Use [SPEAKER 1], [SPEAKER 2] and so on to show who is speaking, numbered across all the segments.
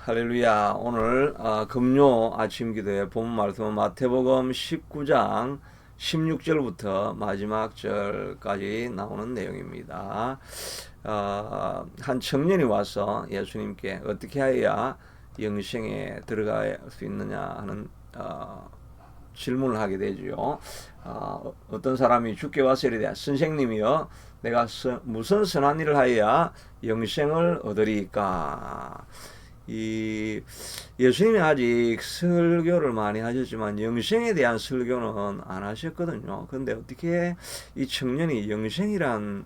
[SPEAKER 1] 할렐루야. 오늘 금요 아침 기도의 본문 말씀은 마태복음 19장 16절부터 마지막 절까지 나오는 내용입니다. 한 청년이 와서 예수님께 어떻게 해야 영생에 들어갈 수 있느냐 하는 질문을 하게 되죠. 어떤 사람이 주께 와서 이르되 선생님이여 내가 무슨 선한 일을 하여야 영생을 얻으리까. 이 예수님이 아직 설교를 많이 하셨지만 영생에 대한 설교는 안 하셨거든요. 그런데 어떻게 이 청년이 영생이란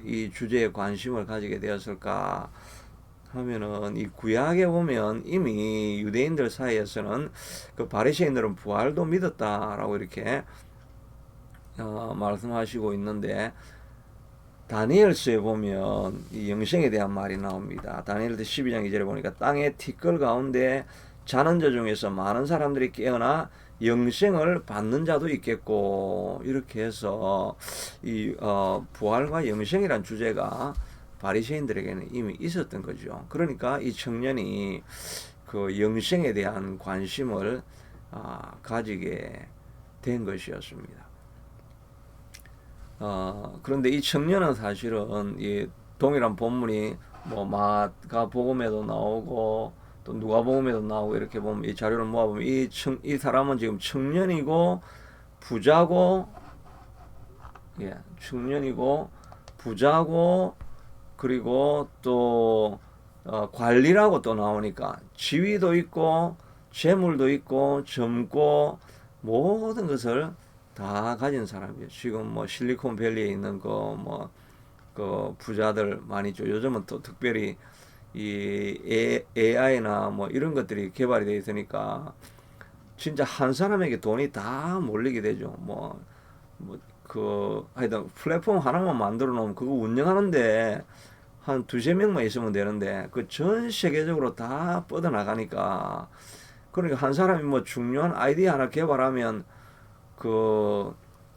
[SPEAKER 1] 이 주제에 관심을 가지게 되었을까 하면은 이 구약에 보면 이미 유대인들 사이에서는 그 바리새인들은 부활도 믿었다라고 이렇게 말씀하시고 있는데, 다니엘서에 보면 이 영생에 대한 말이 나옵니다. 다니엘서 12장 2절에 보니까 땅의 티끌 가운데 자는 자 중에서 많은 사람들이 깨어나 영생을 받는 자도 있겠고, 이렇게 해서 이 부활과 영생이란 주제가 바리새인들에게는 이미 있었던 거죠. 그러니까 이 청년이 그 영생에 대한 관심을 가지게 된 것이었습니다. 그런데 이 청년은 사실은 이 동일한 본문이 뭐 마가복음에도 나오고 또 누가복음에도 나오고 이렇게 보면 이 자료를 모아보면 이 사람은 지금 청년이고 부자고, 청년이고 부자고, 그리고 또 관리라고 또 나오니까 지위도 있고 재물도 있고 젊고 모든 것을 다 가진 사람이에요. 지금 뭐 실리콘밸리에 있는 그 부자들 많이 있죠. 요즘은 또 특별히 이 AI나 뭐 이런 것들이 개발이 되어 있으니까 진짜 한 사람에게 돈이 다 몰리게 되죠. 하여튼 플랫폼 하나만 만들어 놓으면 그거 운영하는데 한 두세 명만 있으면 되는데 그 전 세계적으로 다 뻗어나가니까, 그러니까 한 사람이 뭐 중요한 아이디어 하나 개발하면 그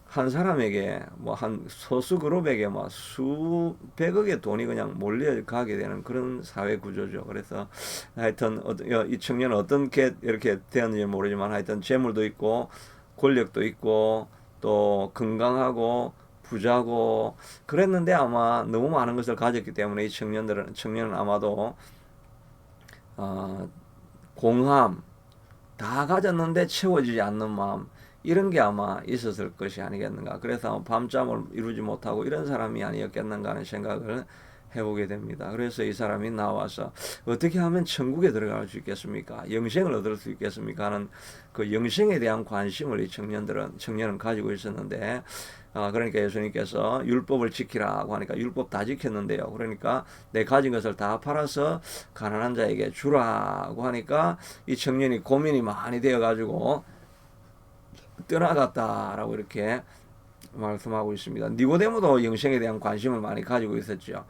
[SPEAKER 1] 한 사람에게 뭐 한 소수 그룹에게 뭐 수백억의 돈이 그냥 몰려가게 되는 그런 사회 구조죠. 그래서 하여튼 이 청년은 어떻게 이렇게 되었는지 모르지만 하여튼 재물도 있고 권력도 있고 또 건강하고 부자고 그랬는데, 아마 너무 많은 것을 가졌기 때문에 이 청년은 아마도 공함, 다 가졌는데 채워지지 않는 마음, 이런 게 아마 있었을 것이 아니겠는가. 그래서 밤잠을 이루지 못하고 이런 사람이 아니었겠는가 하는 생각을 해보게 됩니다. 그래서 이 사람이 나와서 어떻게 하면 천국에 들어갈 수 있겠습니까? 영생을 얻을 수 있겠습니까? 하는 그 영생에 대한 관심을 이 청년은 가지고 있었는데, 그러니까 예수님께서 율법을 지키라고 하니까 율법 다 지켰는데요. 그러니까 내 가진 것을 다 팔아서 가난한 자에게 주라고 하니까 이 청년이 고민이 많이 되어가지고 떠나갔다라고 이렇게 말씀하고 있습니다. 니고데모도 영생에 대한 관심을 많이 가지고 있었죠.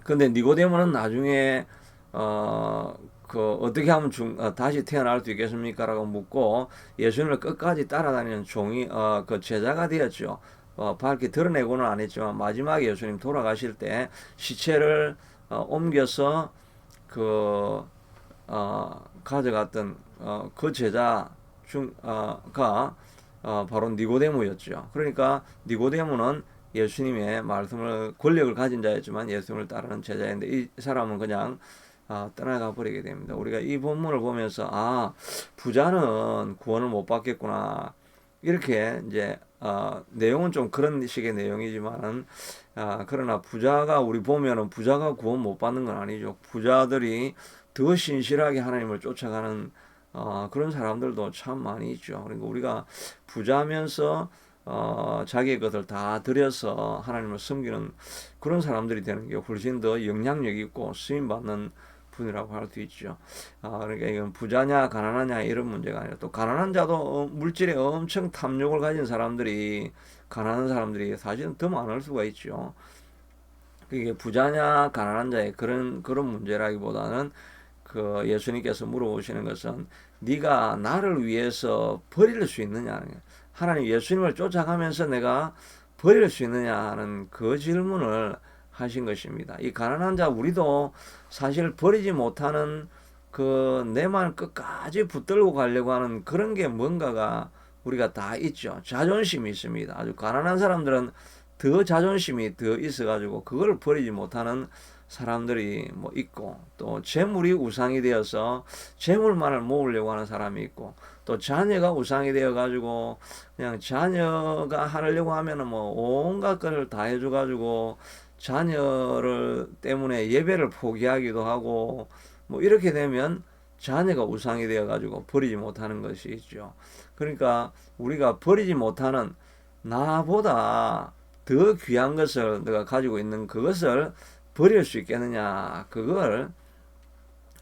[SPEAKER 1] 근데 니고데모는 나중에 어떻게 하면 다시 태어날 수 있겠습니까라고 묻고 예수님을 끝까지 따라다니는 그 제자가 되었죠. 밝게 드러내고는 안 했지만 마지막에 예수님 돌아가실 때 시체를 옮겨서 가져갔던 그 제자 가 바로 니고데모였죠. 그러니까 니고데모는 예수님의 말씀을 권력을 가진 자였지만 예수님을 따르는 제자인데, 이 사람은 그냥 떠나가 버리게 됩니다. 우리가 이 본문을 보면서 부자는 구원을 못 받겠구나, 이렇게 이제 내용은 좀 그런 식의 내용이지만은 그러나 우리 보면은 부자가 구원 못 받는 건 아니죠. 부자들이 더 신실하게 하나님을 쫓아가는 그런 사람들도 참 많이 있죠. 그러니까 우리가 부자면서 자기의 것을 다 들여서 하나님을 섬기는 그런 사람들이 되는 게 훨씬 더 영향력 있고 쓰임 받는 분이라고 할 수 있죠. 그러니까 이건 부자냐 가난하냐 이런 문제가 아니라, 또 가난한 자도 물질에 엄청 탐욕을 가진 사람들이, 가난한 사람들이 사실은 더 많을 수가 있죠. 그게 부자냐 가난한 자의 그런 문제라기보다는 그 예수님께서 물어보시는 것은 네가 나를 위해서 버릴 수 있느냐, 하나님 예수님을 쫓아가면서 내가 버릴 수 있느냐 하는 그 질문을 하신 것입니다. 이 가난한 자 우리도 사실 버리지 못하는 그 내만 끝까지 붙들고 가려고 하는 그런 게 뭔가가 우리가 다 있죠. 자존심이 있습니다. 아주 가난한 사람들은 더 자존심이 더 있어가지고 그걸 버리지 못하는 사람들이 뭐 있고, 또 재물이 우상이 되어서 재물만을 모으려고 하는 사람이 있고, 또 자녀가 우상이 되어가지고 그냥 자녀가 하려고 하면은 뭐 온갖 것을 다 해줘가지고 자녀를 때문에 예배를 포기하기도 하고, 뭐 이렇게 되면 자녀가 우상이 되어가지고 버리지 못하는 것이 있죠. 그러니까 우리가 버리지 못하는 나보다 더 귀한 것을 내가 가지고 있는 그것을 버릴 수 있겠느냐, 그걸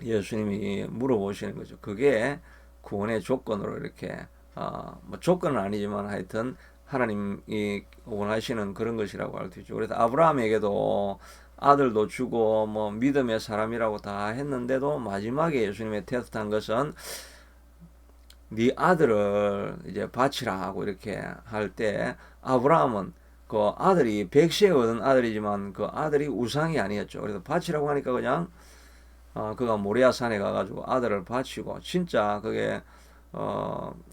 [SPEAKER 1] 예수님이 물어보시는 거죠. 그게 구원의 조건으로 이렇게 뭐 조건은 아니지만 하여튼 하나님이 원하시는 그런 것이라고 할 수 있죠. 그래서 아브라함에게도 아들도 주고 뭐 믿음의 사람이라고 다 했는데도 마지막에 예수님의 테스트한 것은 네 아들을 이제 바치라 하고 이렇게 할 때, 아브라함은 그 아들이 백시에 얻은 아들이지만 그 아들이 우상이 아니었죠. 그래서 바치라고 하니까 그냥 그가 모리아 산에 가가지고 아들을 바치고, 진짜 그게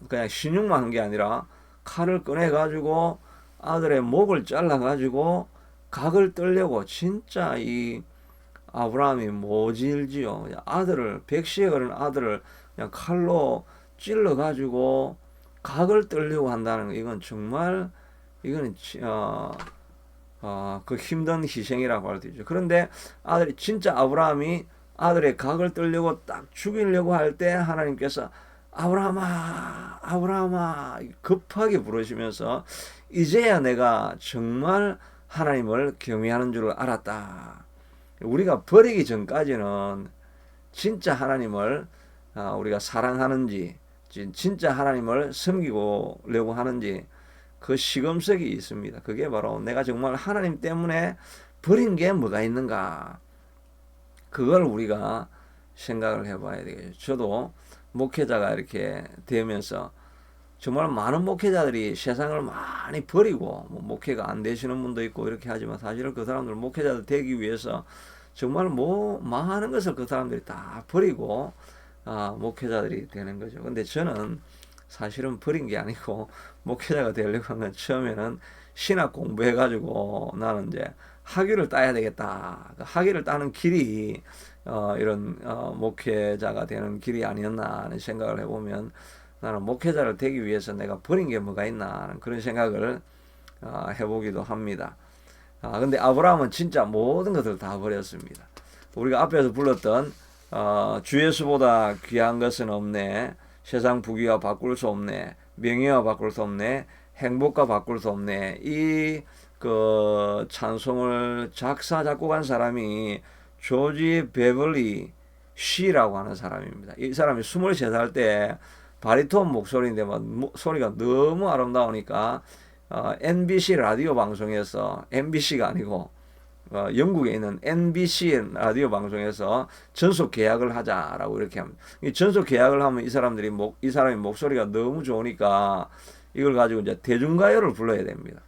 [SPEAKER 1] 그냥 신용만 한 게 아니라 칼을 꺼내가지고 아들의 목을 잘라가지고 각을 떨려고, 진짜 이 아브라함이 모질지요. 아들을, 백시에 걸은 아들을 그냥 칼로 찔러가지고 각을 떨려고 한다는 거, 이건 정말, 이거는 그 힘든 희생이라고 할 수 있죠. 그런데 아들이, 진짜 아브라함이 아들의 각을 떨려고 딱 죽이려고 할 때 하나님께서 아브라함아, 아브라함아 급하게 부르시면서 이제야 내가 정말 하나님을 경외하는 줄을 알았다. 우리가 버리기 전까지는 진짜 하나님을 우리가 사랑하는지, 진짜 하나님을 섬기려고 하는지 그 시금석이 있습니다. 그게 바로 내가 정말 하나님 때문에 버린 게 뭐가 있는가, 그걸 우리가 생각을 해봐야 되겠죠. 저도 목회자가 이렇게 되면서 정말 많은 목회자들이 세상을 많이 버리고 뭐 목회가 안 되시는 분도 있고 이렇게 하지만, 사실은 그 사람들 목회자들 되기 위해서 정말 뭐 많은 것을 그 사람들이 다 버리고 목회자들이 되는 거죠. 근데 저는 사실은 버린 게 아니고 목회자가 되려고 한 건 처음에는 신학 공부해가지고 나는 이제 학위를 따야 되겠다. 그 학위를 따는 길이 이런 목회자가 되는 길이 아니었나 하는 생각을 해보면, 나는 목회자를 되기 위해서 내가 버린 게 뭐가 있나 하는 그런 생각을 해보기도 합니다. 근데 아브라함은 진짜 모든 것을 다 버렸습니다. 우리가 앞에서 불렀던 주 예수보다 귀한 것은 없네, 세상 부귀와 바꿀 수 없네, 명예와 바꿀 수 없네, 행복과 바꿀 수 없네, 이 그 찬송을 작곡한 사람이 조지 베벌리 쉬라고 하는 사람입니다. 이 사람이 23살 때 바리톤 목소리인데 막 소리가 너무 아름다우니까 NBC 라디오 방송에서, MBC가 아니고 영국에 있는 NBC 라디오 방송에서 전속 계약을 하자라고 이렇게 합니다. 이 전속 계약을 하면 이 사람이 목소리가 너무 좋으니까 이걸 가지고 이제 대중가요를 불러야 됩니다.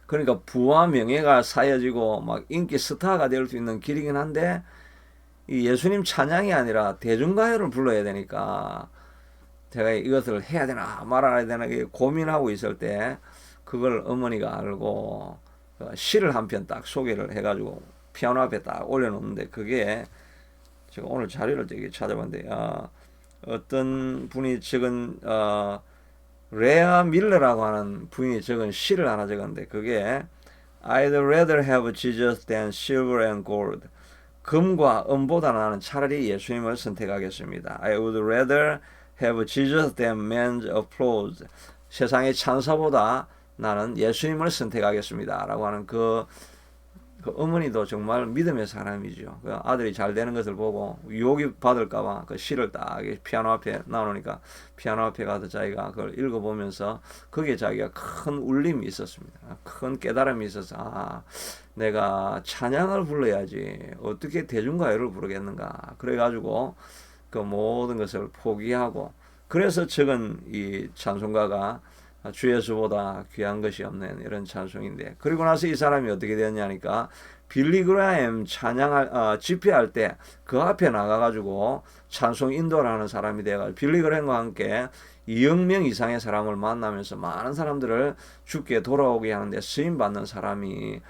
[SPEAKER 1] 그러니까 부와 명예가 쌓여지고 막 인기 스타가 될 수 있는 길이긴 한데, 이 예수님 찬양이 아니라 대중가요를 불러야 되니까 제가 이것을 해야 되나 말아야 되나 고민하고 있을 때 그걸 어머니가 알고 시를 한 편 딱 소개를 해가지고 피아노 앞에 딱 올려놓는데, 그게 제가 오늘 자료를 되게 찾아봤는데 어떤 분이 적은 레아 밀러라고 하는 분이 적은 시를 하나 적었는데, 그게 I'd rather have Jesus than silver and gold. 금과 은보다 나는 차라리 예수님을 선택하겠습니다. I would rather have Jesus than man's applause. 세상의 찬사보다 나는 예수님을 선택하겠습니다 라고 하는 그 어머니도 정말 믿음의 사람이죠. 그 아들이 잘 되는 것을 보고 유혹이 받을까봐 그 시를 딱 피아노 앞에 나오니까 피아노 앞에 가서 자기가 그걸 읽어보면서 거기에 자기가 큰 울림이 있었습니다. 큰 깨달음이 있어서 내가 찬양을 불러야지 어떻게 대중가요를 부르겠는가. 그래가지고 그 모든 것을 포기하고, 그래서 적은 이 찬송가가 주 예수보다 귀한 것이 없는 이런 찬송인데, 그리고 나서 이 사람이 어떻게 되었냐니까 빌리그라임 집회할 때 그 앞에 나가가지고 찬송 인도라는 사람이 돼가지고 빌리그라임과 함께 2억 명 이상의 사람을 만나면서 많은 사람들을 주께 돌아오게 하는데 쓰임 받는 사람이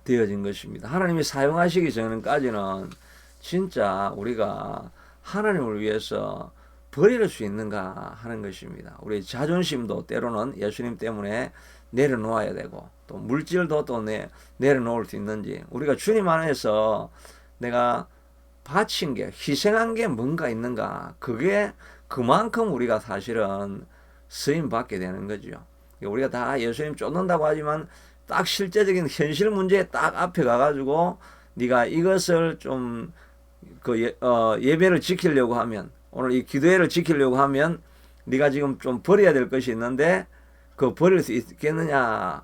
[SPEAKER 1] 되어진 것입니다. 하나님이 사용하시기 전까지는 진짜 우리가 하나님을 위해서 버릴 수 있는가 하는 것입니다. 우리 자존심도 때로는 예수님 때문에 내려놓아야 되고, 또 물질도 또 내려놓을 수 있는지, 우리가 주님 안에서 내가 바친 게, 희생한 게 뭔가 있는가, 그게 그만큼 우리가 사실은 쓰임 받게 되는 거죠. 우리가 다 예수님 쫓는다고 하지만 딱 실제적인 현실 문제에 딱 앞에 가가지고 네가 이것을 좀 예배를 지키려고 하면, 오늘 이 기도회를 지키려고 하면 네가 지금 좀 버려야 될 것이 있는데 그 버릴 수 있겠느냐,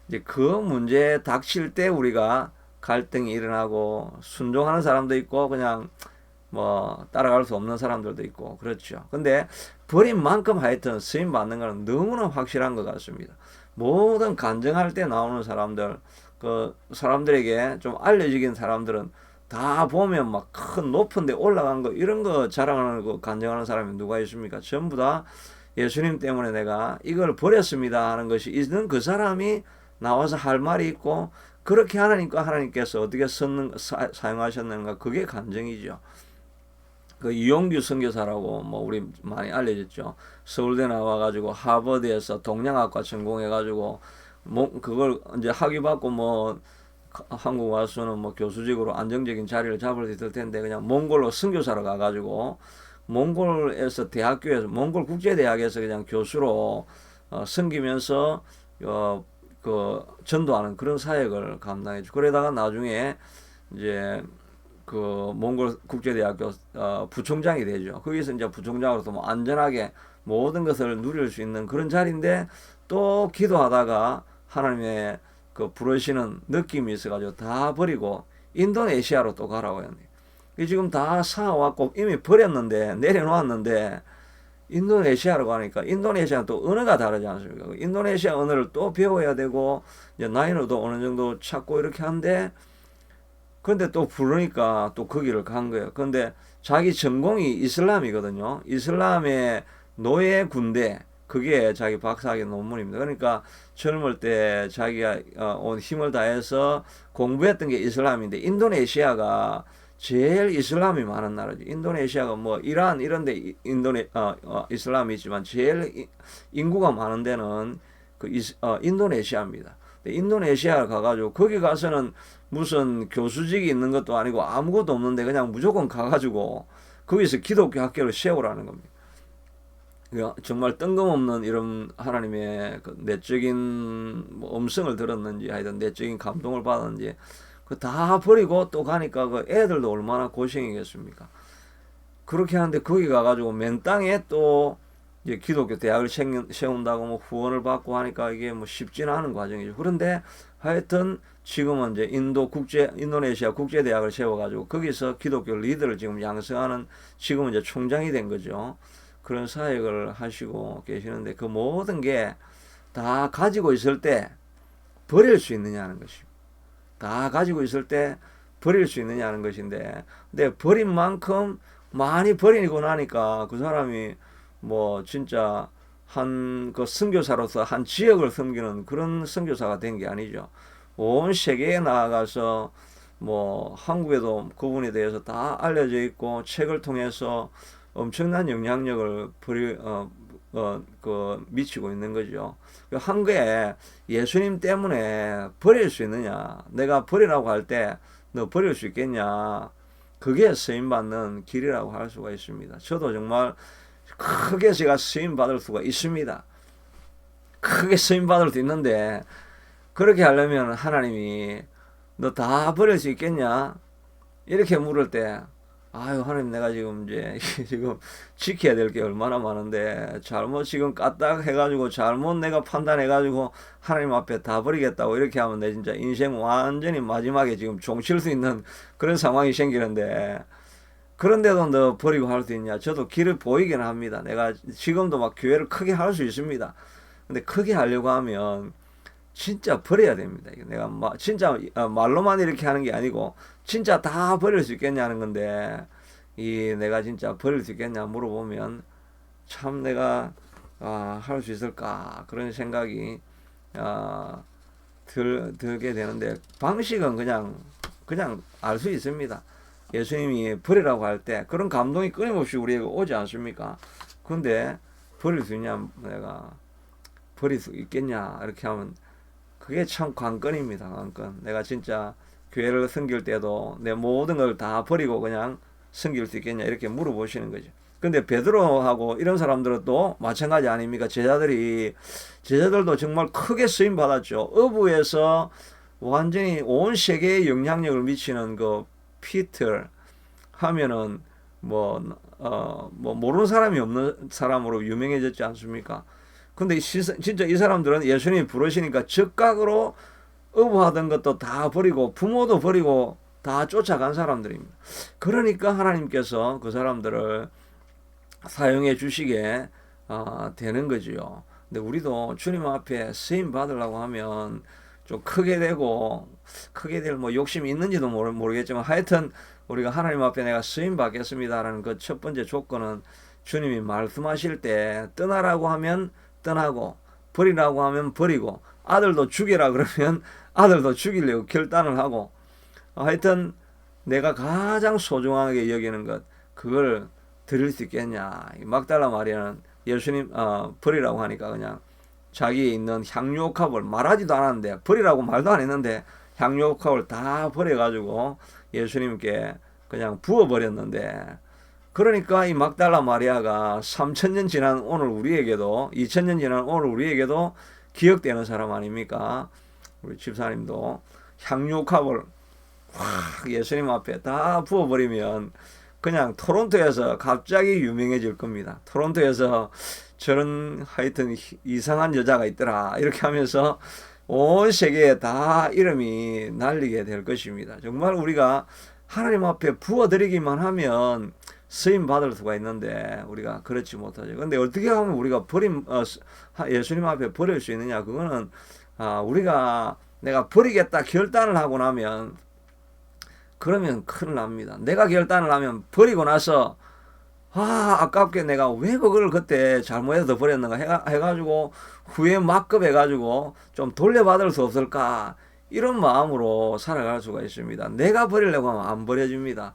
[SPEAKER 1] 이제 그 문제에 닥칠 때 우리가 갈등이 일어나고 순종하는 사람도 있고 그냥 뭐 따라갈 수 없는 사람들도 있고 그렇죠. 근데 버린 만큼 하여튼 쓰임 받는 것은 너무나 확실한 것 같습니다. 모든 간증할 때 나오는 사람들, 그 사람들에게 좀 알려지긴 사람들은 다 보면 막 큰 높은 데 올라간 거 이런 거 자랑하는 거 간증하는 사람이 누가 있습니까? 전부 다 예수님 때문에 내가 이걸 버렸습니다 하는 것이 있는 그 사람이 나와서 할 말이 있고, 그렇게 하나님께서 어떻게 사용하셨는가, 그게 간증이죠. 그 이용규 선교사라고 뭐 우리 많이 알려졌죠. 서울대 나와가지고 하버드에서 동양학과 전공해가지고 그걸 이제 학위 받고 뭐 한국 와서는 뭐 교수직으로 안정적인 자리를 잡을 수 있을 텐데 그냥 몽골로 선교사로 가가지고 몽골에서 대학교에서 몽골 국제대학에서 그냥 교수로 섬기면서 그 전도하는 그런 사역을 감당했죠. 그러다가 나중에 이제 그 몽골 국제대학교 부총장이 되죠. 거기서 이제 부총장으로서 뭐 안전하게 모든 것을 누릴 수 있는 그런 자리인데, 또 기도하다가 하나님의 그 부르시는 느낌이 있어가지고 다 버리고 인도네시아로 또 가라고 했는데, 지금 다 사와갖고 이미 버렸는데 내려놓았는데 인도네시아로 가니까 인도네시아는 또 언어가 다르지 않습니까? 인도네시아 언어를 또 배워야 되고 이제 나이로도 어느 정도 찾고 이렇게 한데, 근데 또 부르니까 또 거기를 간 거예요. 근데 자기 전공이 이슬람이거든요. 이슬람의 노예 군대, 그게 자기 박사학위 논문입니다. 그러니까 젊을 때 자기가 온 힘을 다해서 공부했던 게 이슬람인데, 인도네시아가 제일 이슬람이 많은 나라죠. 인도네시아가 뭐 이란 이런데 이슬람이 있지만 제일 인구가 많은 데는 인도네시아입니다. 인도네시아 가가지고 거기 가서는 무슨 교수직이 있는 것도 아니고 아무것도 없는데 그냥 무조건 가가지고 거기서 기독교 학교를 세우라는 겁니다. 정말 뜬금없는 이런 하나님의 그 내적인 음성을 들었는지 하여튼 내적인 감동을 받았는지 그 다 버리고 또 가니까 그 애들도 얼마나 고생이겠습니까? 그렇게 하는데 거기 가가지고 맨 땅에 또 이제 기독교 대학을 세운다고 뭐 후원을 받고 하니까 이게 뭐 쉽지는 않은 과정이죠. 그런데 하여튼 지금은 이제 인도네시아 국제대학을 세워가지고 거기서 기독교 리더를 지금 양성하는, 지금은 이제 총장이 된 거죠. 그런 사역을 하시고 계시는데, 그 모든 게 다 가지고 있을 때 버릴 수 있느냐는 것입니다. 다 가지고 있을 때 버릴 수 있느냐는 것인데, 근데 버린 만큼 많이 버리고 나니까 그 사람이 뭐 진짜 한 그 선교사로서 한 지역을 섬기는 그런 선교사가 된 게 아니죠. 온 세계에 나아가서 뭐 한국에도 그분에 대해서 다 알려져 있고 책을 통해서 엄청난 영향력을 미치고 있는 거죠. 한국에 예수님 때문에 버릴 수 있느냐, 내가 버리라고 할 때 너 버릴 수 있겠냐, 그게 쓰임받는 길이라고 할 수가 있습니다. 저도 정말 크게 제가 쓰임받을 수가 있습니다. 크게 쓰임받을 수 있는데, 그렇게 하려면 하나님이 너 다 버릴 수 있겠냐 이렇게 물을 때, 아유 하나님, 내가 지금 이제 지금 지켜야 될 게 얼마나 많은데 잘못 지금 까딱 해가지고 잘못 내가 판단해가지고 하나님 앞에 다 버리겠다고 이렇게 하면 내 진짜 인생 완전히 마지막에 지금 종칠 수 있는 그런 상황이 생기는데, 그런데도 너 버리고 할 수 있냐? 저도 길을 보이긴 합니다. 내가 지금도 막 교회를 크게 할 수 있습니다. 근데 크게 하려고 하면 진짜 버려야 됩니다. 이게 내가 진짜 말로만 이렇게 하는 게 아니고 진짜 다 버릴 수 있겠냐는 건데 이 내가 진짜 버릴 수 있겠냐 물어보면 참 내가 할 수 있을까 그런 생각이 아, 들게 되는데 방식은 그냥 알 수 있습니다. 예수님이 버리라고 할 때 그런 감동이 끊임없이 우리에게 오지 않습니까? 근데 버릴 수 있냐 내가 버릴 수 있겠냐 이렇게 하면 그게 참 관건입니다. 관건. 내가 진짜 교회를 섬길 때도 내 모든 걸 다 버리고 그냥 섬길 수 있겠냐 이렇게 물어보시는 거죠. 근데 베드로하고 이런 사람들은 또 마찬가지 아닙니까? 제자들도 정말 크게 쓰임 받았죠. 어부에서 완전히 온 세계에 영향력을 미치는 그 피터 하면은 뭐 모르는 사람이 없는 사람으로 유명해졌지 않습니까? 근데 진짜 이 사람들은 예수님이 부르시니까 즉각으로 어부하던 것도 다 버리고 부모도 버리고 다 쫓아간 사람들입니다. 그러니까 하나님께서 그 사람들을 사용해 주시게 되는 거지요. 근데 우리도 주님 앞에 쓰임 받으려고 하면 좀 크게 될 뭐 욕심이 있는지도 모르겠지만 하여튼 우리가 하나님 앞에 내가 쓰임 받겠습니다라는 그 첫 번째 조건은 주님이 말씀하실 때 떠나라고 하면 떠나고 버리라고 하면 버리고 아들도 죽이라 그러면 아들도 죽이려고 결단을 하고 하여튼 내가 가장 소중하게 여기는 것 그걸 드릴 수 있겠냐. 막달라 마리아는 예수님 버리라고 하니까 그냥 자기에 있는 향유옥합을 말하지도 않았는데 버리라고 말도 안 했는데 향유옥합을 다 버려가지고 예수님께 그냥 부어버렸는데 그러니까 이 막달라 마리아가 3000년 지난 오늘 우리에게도 2000년 지난 오늘 우리에게도 기억되는 사람 아닙니까? 우리 집사님도 향유옥합을 확 예수님 앞에 다 부어버리면 그냥 토론토에서 갑자기 유명해질 겁니다. 토론토에서 저런 하여튼 이상한 여자가 있더라 이렇게 하면서 온 세계에 다 이름이 날리게 될 것입니다. 정말 우리가 하나님 앞에 부어드리기만 하면 쓰임 받을 수가 있는데 우리가 그렇지 못하죠. 근데 어떻게 하면 우리가 예수님 앞에 버릴 수 있느냐? 그거는 우리가 내가 버리겠다 결단을 하고 나면 그러면 큰일 납니다. 내가 결단을 하면 버리고 나서 아깝게 내가 왜 그걸 그때 잘못해서 버렸는가 해가지고 후에 막급해가지고 좀 돌려받을 수 없을까 이런 마음으로 살아갈 수가 있습니다. 내가 버리려고 하면 안 버려집니다.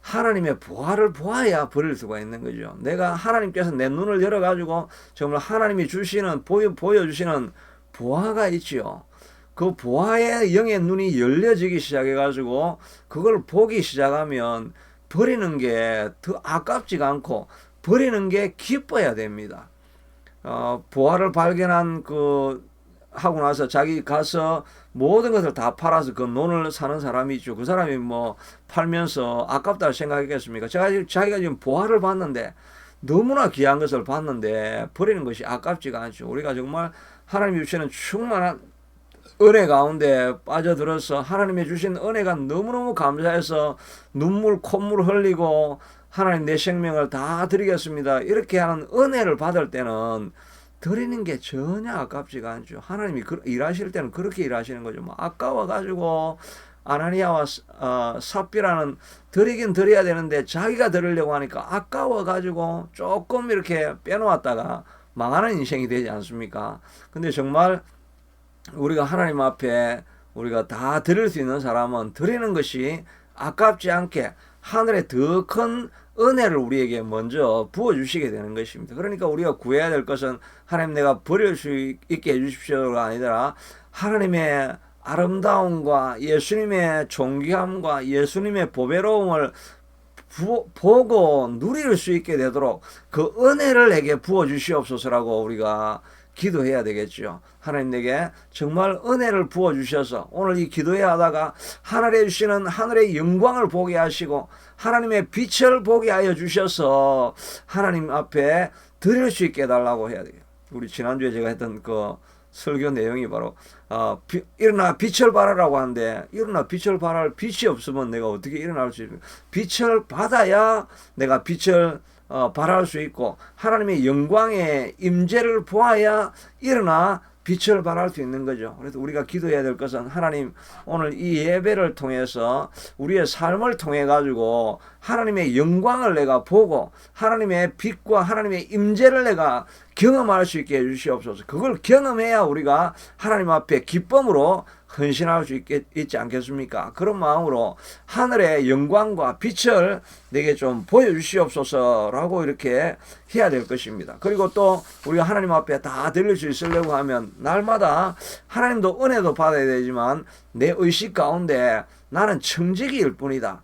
[SPEAKER 1] 하나님의 보화를 보아야 버릴 수가 있는 거죠. 내가 하나님께서 내 눈을 열어가지고 정말 하나님이 주시는 보여주시는 보화가 있지요. 그 보화의 영의 눈이 열려지기 시작해가지고 그걸 보기 시작하면 버리는 게 더 아깝지가 않고 버리는 게 기뻐야 됩니다. 보화를 발견한 하고 나서 자기 가서 모든 것을 다 팔아서 그 논을 사는 사람이 있죠. 그 사람이 뭐 팔면서 아깝다 생각했겠습니까? 자기가 지금 보화를 봤는데 너무나 귀한 것을 봤는데 버리는 것이 아깝지가 않죠. 우리가 정말 하나님이 주시는 충만한 은혜 가운데 빠져들어서 하나님이 주신 은혜가 너무너무 감사해서 눈물 콧물 흘리고 하나님 내 생명을 다 드리겠습니다 이렇게 하는 은혜를 받을 때는 드리는 게 전혀 아깝지가 않죠. 하나님이 일하실 때는 그렇게 일하시는 거죠. 뭐 아까워가지고 아나니아와 삽비라는 드리긴 드려야 되는데 자기가 드리려고 하니까 아까워가지고 조금 이렇게 빼놓았다가 망하는 인생이 되지 않습니까? 근데 정말 우리가 하나님 앞에 우리가 다 드릴 수 있는 사람은 드리는 것이 아깝지 않게 하늘의 더 큰 은혜를 우리에게 먼저 부어주시게 되는 것입니다. 그러니까 우리가 구해야 될 것은 하나님 내가 버릴 수 있게 해주십시오가 아니라 하나님의 아름다움과 예수님의 존귀함과 예수님의 보배로움을 보고 누릴 수 있게 되도록 그 은혜를 내게 부어주시옵소서라고 우리가 기도해야 되겠죠. 하나님 내게 정말 은혜를 부어주셔서 오늘 이 기도해야 하다가 하늘에 주시는 하늘의 영광을 보게 하시고 하나님의 빛을 보게 하여 주셔서 하나님 앞에 드릴 수 있게 해달라고 해야 돼요. 우리 지난주에 제가 했던 그 설교 내용이 바로 일어나 빛을 발하라고 하는데 일어나 빛을 발할 빛이 없으면 내가 어떻게 일어날 수 있을까? 빛을 받아야 내가 빛을 발할 수 있고 하나님의 영광의 임재를 보아야 일어나 빛을 발할 수 있는 거죠. 그래서 우리가 기도해야 될 것은 하나님 오늘 이 예배를 통해서 우리의 삶을 통해 가지고 하나님의 영광을 내가 보고 하나님의 빛과 하나님의 임재를 내가 경험할 수 있게 해주시옵소서. 그걸 경험해야 우리가 하나님 앞에 기쁨으로 헌신할 수 있지 않겠습니까? 그런 마음으로 하늘의 영광과 빛을 내게 좀 보여주시옵소서라고 이렇게 해야 될 것입니다. 그리고 또 우리가 하나님 앞에 다 드릴 수 있으려고 하면 날마다 하나님도 은혜도 받아야 되지만 내 의식 가운데 나는 청지기일 뿐이다.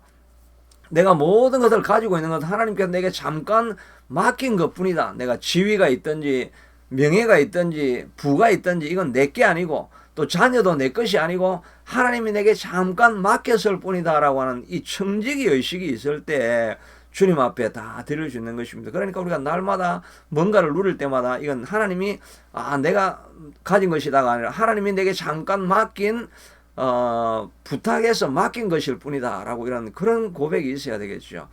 [SPEAKER 1] 내가 모든 것을 가지고 있는 것은 하나님께서 내게 잠깐 맡긴 것뿐이다. 내가 지위가 있든지 명예가 있든지 부가 있든지 이건 내게 아니고 또 자녀도 내 것이 아니고 하나님이 내게 잠깐 맡겼을 뿐이다 라고 하는 이 청지기 의식이 있을 때 주님 앞에 다 드릴 수 있는 것입니다. 그러니까 우리가 날마다 뭔가를 누릴 때마다 이건 하나님이 내가 가진 것이다가 아니라 하나님이 내게 잠깐 맡긴 부탁해서 맡긴 것일 뿐이다 라고 이런 그런 고백이 있어야 되겠죠.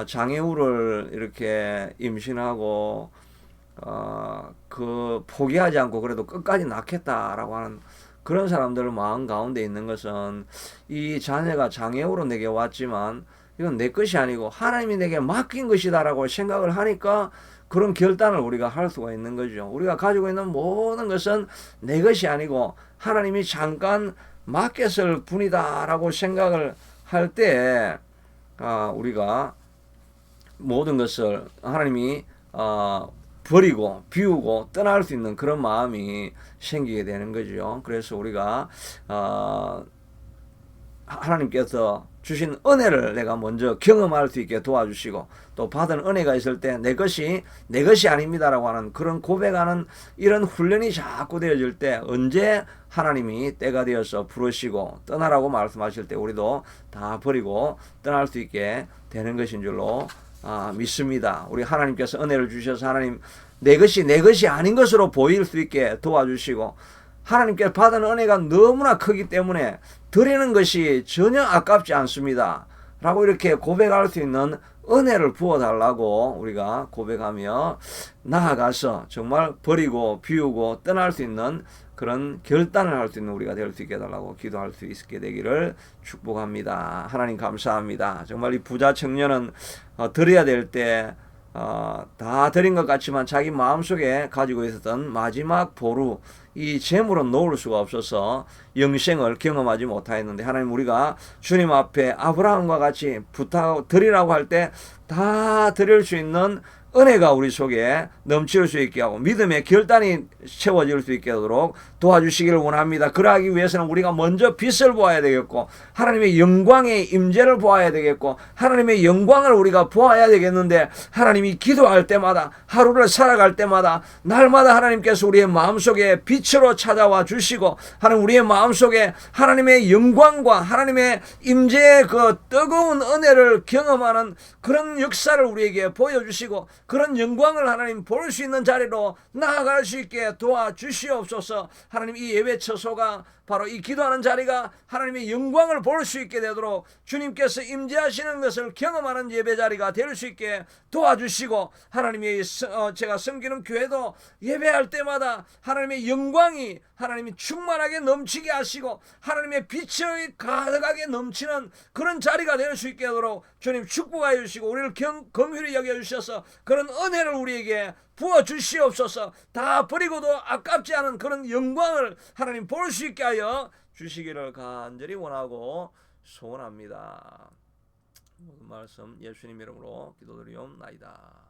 [SPEAKER 1] 장애우를 이렇게 임신하고 그 포기하지 않고 그래도 끝까지 낳겠다라고 하는 그런 사람들 마음 가운데 있는 것은 이 자녀가 장애우로 내게 왔지만 이건 내 것이 아니고 하나님이 내게 맡긴 것이다라고 생각을 하니까 그런 결단을 우리가 할 수가 있는 거죠. 우리가 가지고 있는 모든 것은 내 것이 아니고 하나님이 잠깐 맡겼을 뿐이다라고 생각을 할 때 우리가 모든 것을 하나님이 버리고 비우고 떠날 수 있는 그런 마음이 생기게 되는 거죠. 그래서 우리가 하나님께서 주신 은혜를 내가 먼저 경험할 수 있게 도와주시고 또 받은 은혜가 있을 때 내 것이 내 것이 아닙니다라고 하는 그런 고백하는 이런 훈련이 자꾸 되어질 때 언제 하나님이 때가 되어서 부르시고 떠나라고 말씀하실 때 우리도 다 버리고 떠날 수 있게 되는 것인 줄로 믿습니다. 우리 하나님께서 은혜를 주셔서 하나님 내 것이 아닌 것으로 보일 수 있게 도와주시고 하나님께 받은 은혜가 너무나 크기 때문에 드리는 것이 전혀 아깝지 않습니다 라고 이렇게 고백할 수 있는 은혜를 부어달라고 우리가 고백하며 나아가서 정말 버리고 비우고 떠날 수 있는 그런 결단을 할 수 있는 우리가 될 수 있게 해달라고 기도할 수 있게 되기를 축복합니다. 하나님 감사합니다. 정말 이 부자 청년은 드려야 될 때 다 드린 것 같지만 자기 마음속에 가지고 있었던 마지막 보루 이 재물은 놓을 수가 없어서 영생을 경험하지 못하였는데 하나님 우리가 주님 앞에 아브라함과 같이 부탁 드리라고 할 때 다 드릴 수 있는 은혜가 우리 속에 넘칠 수 있게 하고 믿음의 결단이 채워질 수 있게 하도록 도와주시기를 원합니다. 그러하기 위해서는 우리가 먼저 빛을 보아야 되겠고 하나님의 영광의 임재를 보아야 되겠고 하나님의 영광을 우리가 보아야 되겠는데 하나님이 기도할 때마다 하루를 살아갈 때마다 날마다 하나님께서 우리의 마음속에 빛으로 찾아와 주시고 하나님 우리의 마음속에 하나님의 영광과 하나님의 임재의 그 뜨거운 은혜를 경험하는 그런 역사를 우리에게 보여주시고 그런 영광을 하나님 볼 수 있는 자리로 나아갈 수 있게 도와주시옵소서. 하나님 이 예배 처소가 바로 이 기도하는 자리가 하나님의 영광을 볼 수 있게 되도록 주님께서 임재하시는 것을 경험하는 예배 자리가 될 수 있게 도와주시고 하나님의 제가 섬기는 교회도 예배할 때마다 하나님의 영광이 하나님이 충만하게 넘치게 하시고 하나님의 빛이 가득하게 넘치는 그런 자리가 될 수 있게 하도록 주님 축복하여 주시고 우리를 긍휼히 여겨주셔서 그런 은혜를 우리에게 부어주시옵소서. 다 버리고도 아깝지 않은 그런 영광을 하나님 볼 수 있게 하여 주시기를 간절히 원하고 소원합니다. 모든 말씀 예수님 이름으로 기도드리옵나이다.